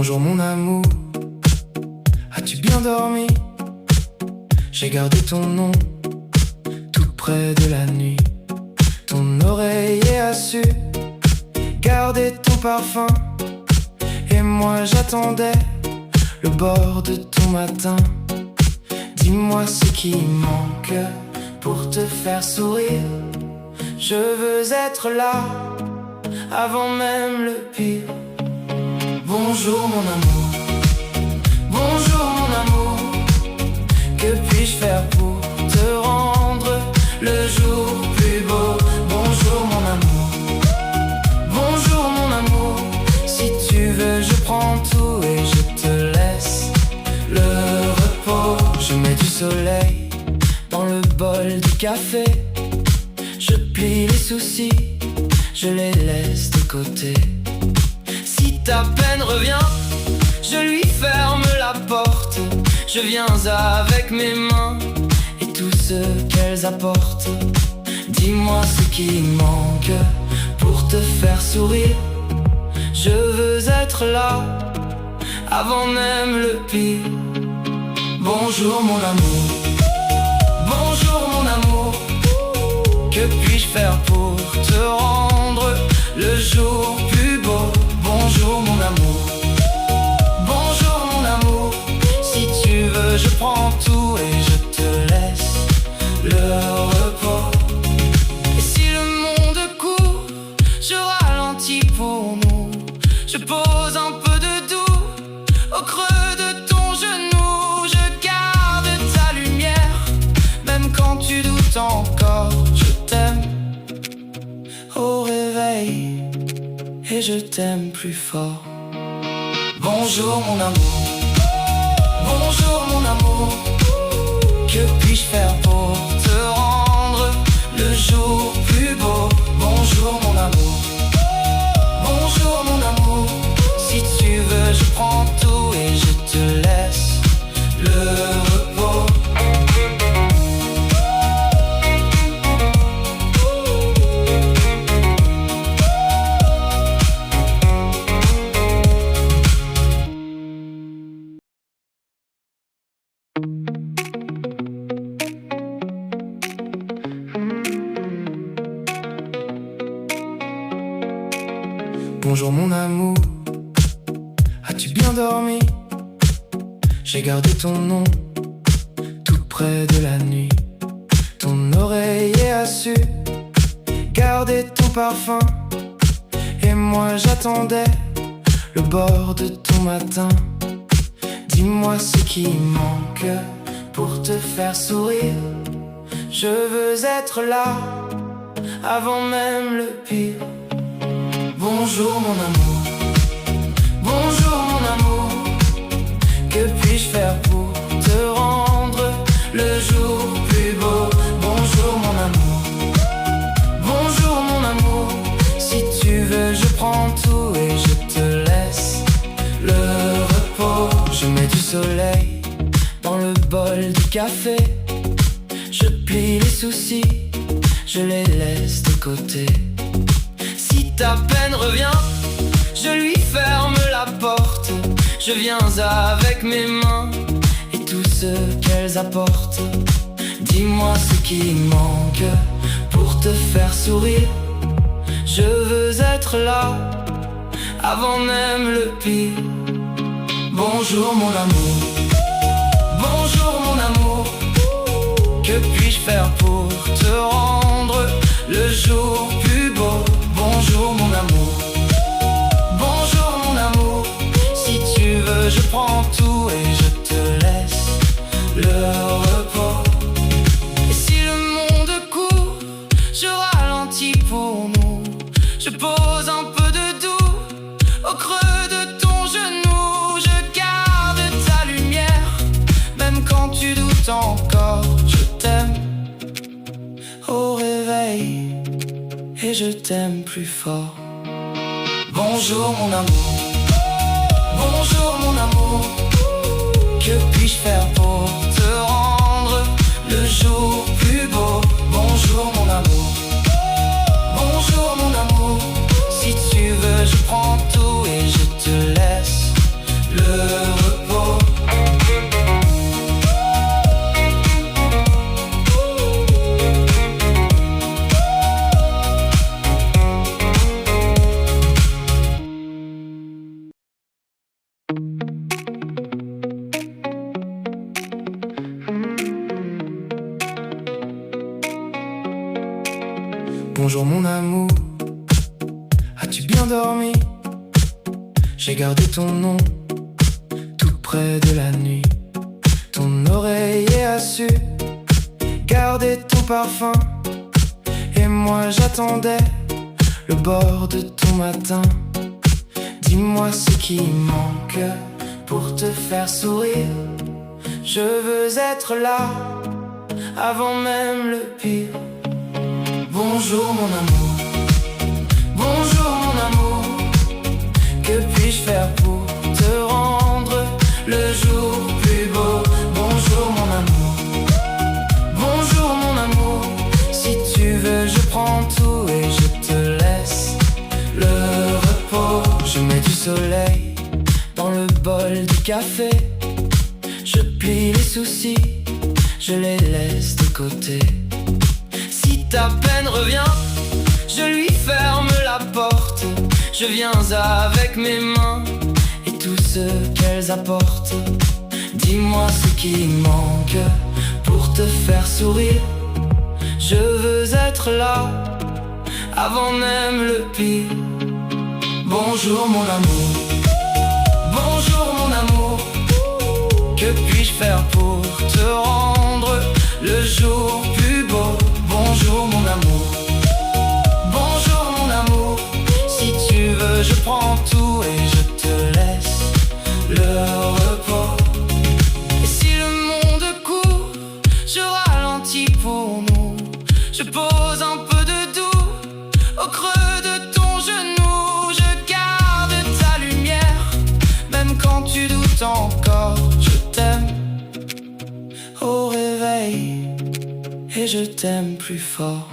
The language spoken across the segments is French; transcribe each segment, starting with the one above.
Bonjour mon amour, as-tu bien dormi? J'ai gardé ton nom tout près de la nuit. Ton oreiller a su garder ton parfum. Et moi j'attendais le bord de ton matin. Dis-moi ce qui manque pour te faire sourire. Je veux être là avant même le pire. Bonjour mon amour, bonjour mon amour. Que puis-je faire pour te rendre le jour plus beau? Bonjour mon amour, bonjour mon amour. Si tu veux je prends tout et je te laisse le repos. Je mets du soleil dans le bol du café. Je plie les soucis, je les laisse de côté. Si ta peine revient, je lui ferme la porte. Je viens avec mes mains et tout ce qu'elles apportent. Dis-moi ce qui manque pour te faire sourire. Je veux être là avant même le pire. Bonjour mon amour, bonjour mon amour. Que puis-je faire pour te rendre le jour plus beau? Bonjour mon amour, bonjour mon amour. Si tu veux je prends tout et je te laisse le repos. Et si le monde court, je ralentis pour nous. Je pose un peu de doux au creux de ton genou. Je garde ta lumière, même quand tu doutes encore. Je t'aime au réveil et je t'aime plus fort. Bonjour mon amour, bonjour mon amour. Que puis-je faire pour te rendre le jour plus beau? Bonjour mon amour, bonjour mon amour. Si tu veux je prends tout et je te laisse le repos. Bonjour mon amour, as-tu bien dormi? J'ai gardé ton nom tout près de la nuit. Ton oreiller a su garder ton parfum. Et moi j'attendais le bord de ton matin. Dis-moi ce qui manque pour te faire sourire. Je veux être là avant même le pire. Bonjour mon amour, bonjour mon amour. Que puis-je faire pour te rendre le jour plus beau? Bonjour mon amour, bonjour mon amour. Si tu veux je prends tout et je te laisse le repos. Je mets du soleil dans le bol du café. Je plie les soucis, je les laisse de côté. Si ta peine revient, je lui ferme la porte. Je viens avec mes mains et tout ce qu'elles apportent. Dis-moi ce qui manque pour te faire sourire. Je veux être là avant même le pire. Bonjour mon amour, bonjour mon amour. Que puis-je faire pour te rendre le jour plus beau? Bonjour mon amour, bonjour mon amour. Si tu veux je prends tout et je te laisse le repos. Et si le monde court, je ralentis pour nous. Je pose un peu de doux au creux de ton genou. Je garde ta lumière, même quand tu doutes encore. Je t'aime au réveil et je t'aime plus fort. Bonjour mon amour, bonjour mon amour. Que puis-je faire pour te rendre le jour plus beau? Bonjour mon amour, bonjour mon amour. Si tu veux je prends tout et je te laisse Bonjour mon amour, as-tu bien dormi? J'ai gardé ton nom tout près de la nuit. Ton oreiller a su garder ton parfum. Et moi j'attendais le bord de ton matin. Dis-moi ce qui manque pour te faire sourire. Je veux être là avant même le pire. Bonjour mon amour, bonjour mon amour. Que puis-je faire pour te rendre le jour plus beau? Bonjour mon amour, bonjour mon amour. Si tu veux je prends tout et je te laisse le repos. Je mets du soleil dans le bol du café. Je plie les soucis, je les laisse de côté. Si ta peine revient, je lui ferme la porte. Je viens avec mes mains et tout ce qu'elles apportent. Dis-moi ce qui manque pour te faire sourire. Je veux être là avant même le pire. Bonjour mon amour, bonjour mon amour. Que puis-je faire pour te rendre le jour plus beau? Bonjour mon amour, bonjour mon amour. Si tu veux je prends tout et je te laisse le repos. Et si le monde court, je ralentis pour nous. Je pose un peu de doux au creux de ton genou. Je garde ta lumière, même quand tu doutes encore. Je t'aime au réveil et je t'aime plus fort.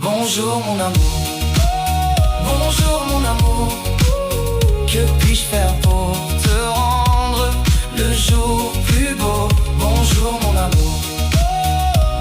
Bonjour mon amour, bonjour mon amour. Que puis-je faire pour te rendre le jour plus beau? Bonjour mon amour,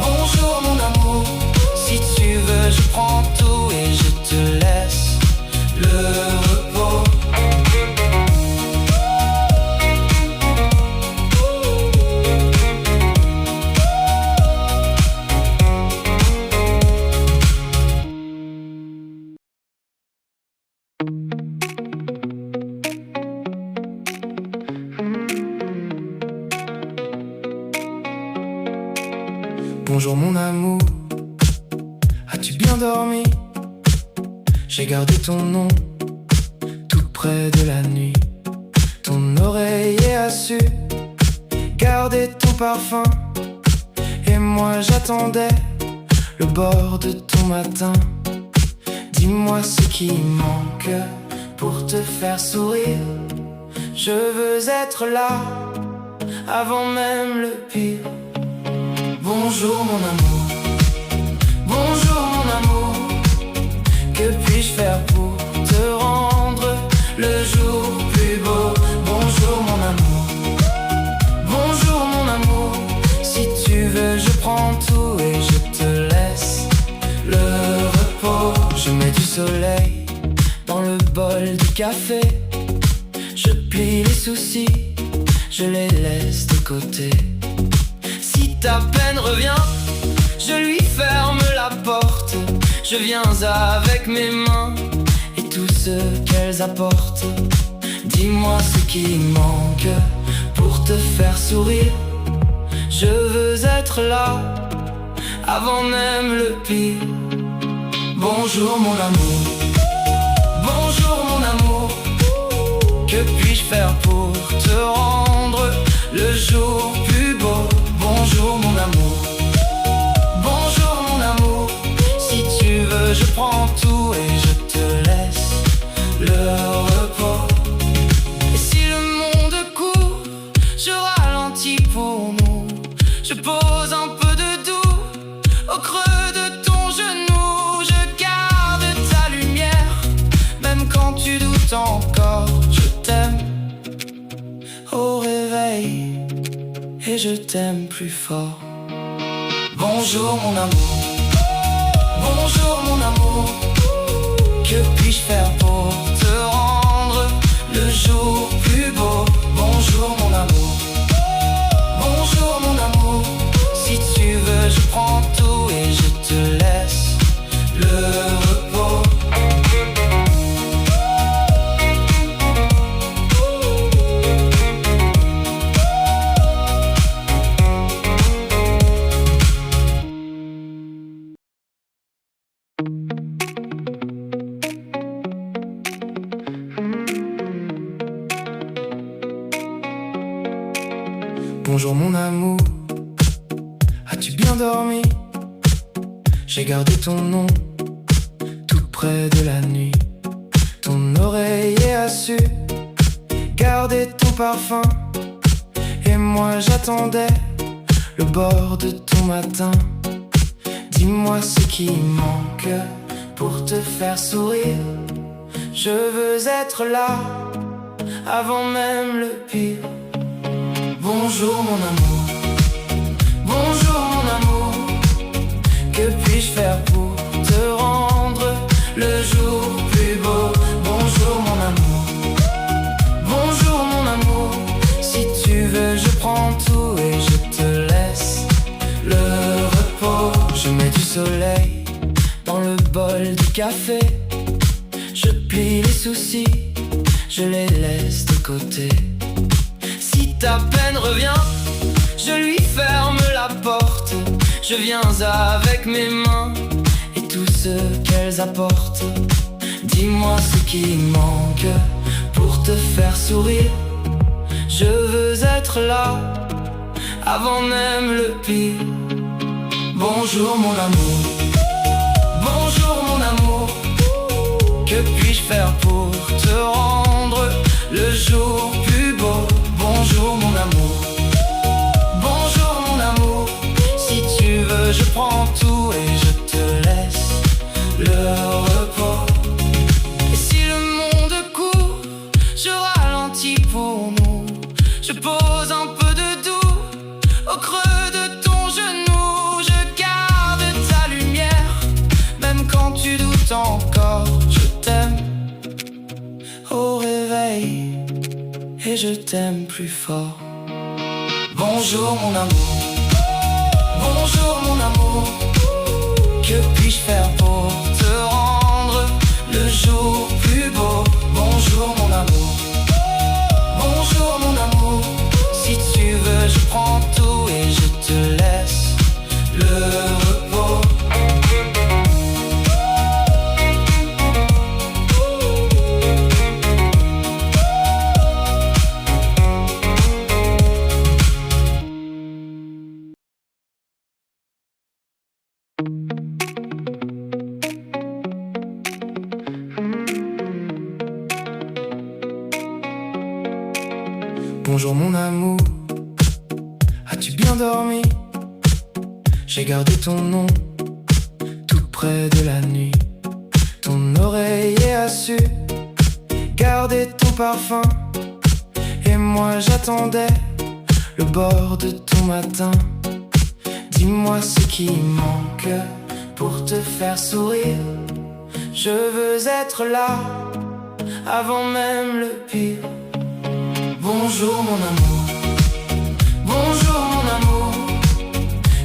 bonjour mon amour. Si tu veux je prends tout et je te laisse le repos. Bonjour mon amour, as-tu bien dormi? J'ai gardé ton nom tout près de la nuit. Ton oreiller a su garder ton parfum. Et moi j'attendais le bord de ton matin. Dis-moi ce qui manque pour te faire sourire. Je veux être là avant même le pire. Bonjour mon amour, bonjour mon amour. Que puis-je faire pour te rendre le jour plus beau? Bonjour mon amour, bonjour mon amour. Si tu veux je prends tout et je te laisse le repos. Je mets du soleil dans le bol du café. Je plie les soucis, je les laisse de côté. Si ta peine revient, je lui ferme la porte. Je viens avec mes mains et tout ce qu'elles apportent. Dis-moi ce qui manque pour te faire sourire. Je veux être là avant même le pire. Bonjour mon amour, bonjour mon amour. Que puis-je faire pour te rendre le jour plus beau? Bonjour mon amour, bonjour mon amour. Si tu veux je prends tout et je te laisse le repos. Et si le monde court, je ralentis pour nous. Je pose un peu de doux au creux de ton genou. Je garde ta lumière, même quand tu doutes encore. Je t'aime au réveil et je t'aime plus fort. Bonjour mon amour, bonjour mon amour. Que puis-je faire pour te rendre le jour plus beau? Bonjour mon amour, bonjour mon amour. Si tu veux je prends tout et je te laisse le Bonjour mon amour, as-tu bien dormi? J'ai gardé ton nom tout près de la nuit. Ton oreiller a su garder ton parfum. Et moi j'attendais le bord de ton matin. Dis-moi ce qui manque pour te faire sourire. Je veux être là avant même le pire. Bonjour mon amour, bonjour mon amour. Que puis-je faire pour te rendre le jour plus beau? Bonjour mon amour, bonjour mon amour. Si tu veux je prends tout et je te laisse le repos. Je mets du soleil dans le bol du café. Je plie les soucis, je les laisse de côté. Si ta peine revient, je lui ferme la porte. Je viens avec mes mains et tout ce qu'elles apportent. Dis-moi ce qui manque pour te faire sourire. Je veux être là avant même le pire. Bonjour mon amour, bonjour mon amour. Que puis-je faire pour te rendre le jour plus beau? Bonjour mon amour, bonjour mon amour. Si tu veux je prends tout et je te laisse le repos. Et si le monde court, je ralentis pour nous. Je pose un peu de doux au creux de ton genou. Je garde ta lumière, même quand tu doutes encore. Je t'aime au réveil et je t'aime plus fort. Bonjour mon amour, bonjour mon amour. Que puis-je faire pour te rendre le jour plus beau? Bonjour mon amour, bonjour mon amour. Si tu veux je prends tout et je te laisse le repos. Bonjour mon amour, as-tu bien dormi? J'ai gardé ton nom tout près de la nuit. Ton oreiller a su garder ton parfum. Et moi j'attendais le bord de ton matin. Dis-moi ce qui manque pour te faire sourire. Je veux être là avant même le pire. Bonjour mon amour, bonjour mon amour.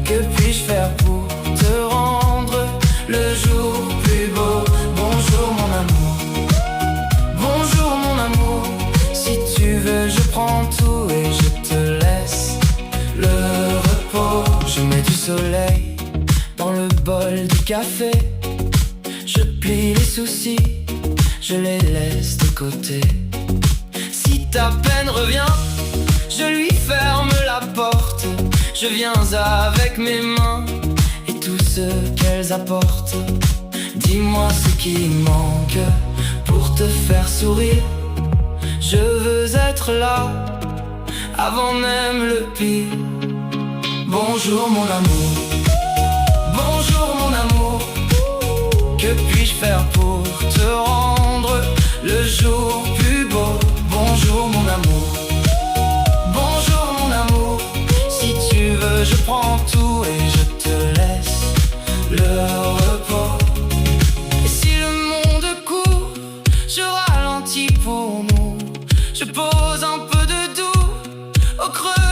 Que puis-je faire pour te rendre le jour plus beau? Bonjour mon amour, bonjour mon amour. Si tu veux je prends tout et je te laisse le repos. Je mets du soleil dans le bol du café. Je plie les soucis, je les laisse de côté. Si ta peine revient, je lui ferme la porte. Je viens avec mes mains et tout ce qu'elles apportent. Dis-moi ce qui manque pour te faire sourire. Je veux être là avant même le pire. Bonjour mon amour, bonjour mon amour. Que puis-je faire pour te rendre le jour plus beau? Bonjour mon amour, bonjour mon amour. Si tu veux je prends tout et je te laisse le repos. Et si le monde court, je ralentis pour nous. Je pose un peu de doux au creux